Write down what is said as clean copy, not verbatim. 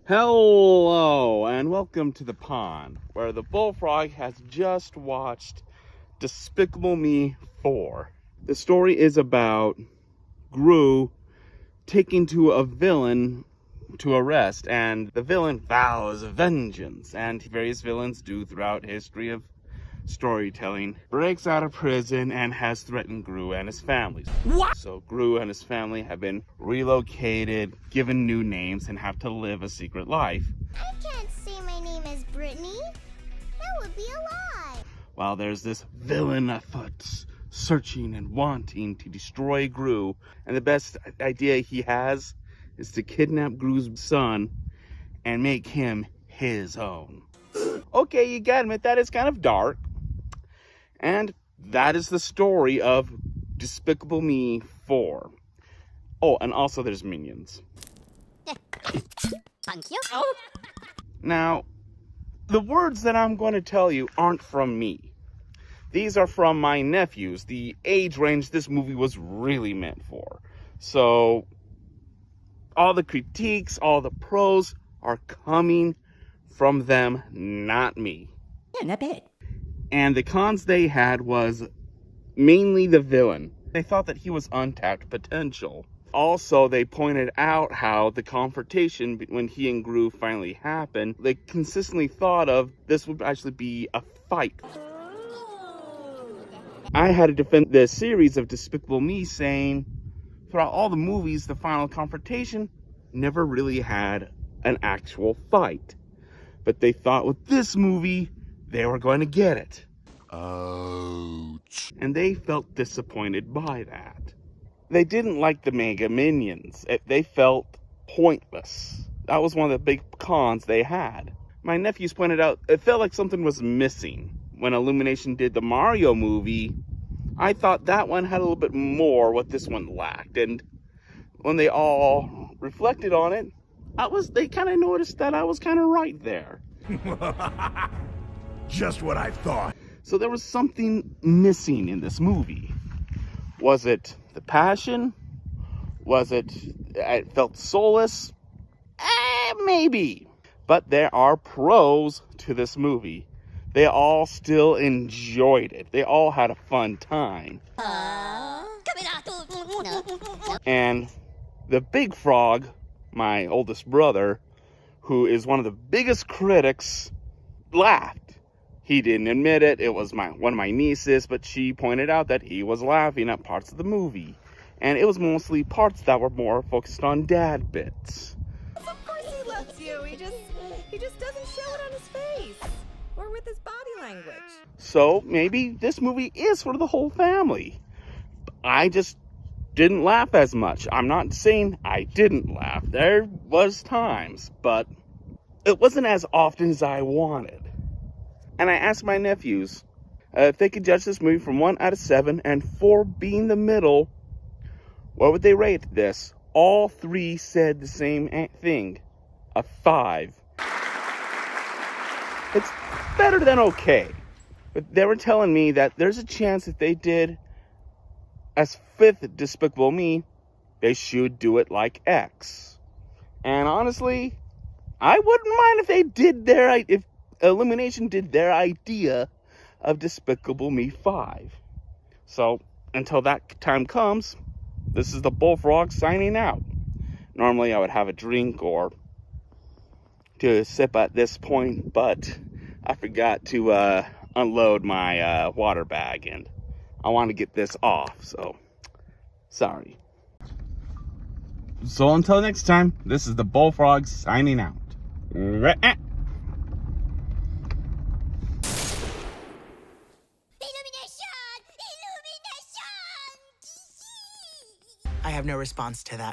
Hello, and welcome to the pond, where the bullfrog has just watched Despicable Me 4. The story is about Gru taking to a villain to arrest, and the villain vows vengeance, and various villains do throughout history of storytelling, breaks out of prison and has threatened Gru and his family. What? So Gru and his family have been relocated, given new names, and have to live a secret life. I can't say my name is Brittany. That would be a lie. While there's this villain afoot, searching and wanting to destroy Gru, and the best idea he has is to kidnap Gru's son and make him his own. Okay, you gotta admit that is kind of dark. And that is the story of Despicable Me 4. Oh, and also there's minions. Thank you. Now, the words that I'm going to tell you aren't from me. These are from my nephews, the age range this movie was really meant for. So, all the critiques, all the pros are coming from them, not me. Yeah, not bad. And the cons they had was mainly the villain. They thought that he was untapped potential. Also, they pointed out how the confrontation when he and Gru finally happened, they consistently thought of this would actually be a fight. I had to defend the series of Despicable Me, saying throughout all the movies, the final confrontation never really had an actual fight. But they thought with this movie, they were going to get it. Ouch. And they felt disappointed by that. They didn't like the mega minions. They felt pointless. That was one of the big cons they had. My nephews pointed out it felt like something was missing. When Illumination did the Mario movie, I thought that one had a little bit more what this one lacked. And when they all reflected on it, they kind of noticed that I was kind of right there. Just what I thought. So there was something missing in this movie. Was it the passion? Was it felt soulless? Maybe. But there are pros to this movie. They all still enjoyed it. They all had a fun time. And the big frog, my oldest brother, who is one of the biggest critics, laughed. He didn't admit it. It was one of my nieces, but she pointed out that he was laughing at parts of the movie. And it was mostly parts that were more focused on dad bits. Of course he loves you. He just doesn't show it on his face or with his body language. So maybe this movie is for the whole family. I just didn't laugh as much. I'm not saying I didn't laugh. There was times, but it wasn't as often as I wanted. And I asked my nephews if they could judge this movie from 1 out of 7 and 4 being the middle, what would they rate this? All three said the same thing, a 5. It's better than okay. But they were telling me that there's a chance if they did as 5th Despicable Me, they should do it like X. And honestly, I wouldn't mind if they did if Illumination did their idea of Despicable Me 5. So, until that time comes, this is the bullfrog signing out. Normally I would have a drink or to sip at this point, but I forgot to unload my water bag and I want to get this off, so sorry. So until next time, this is the bullfrog signing out. I have no response to that.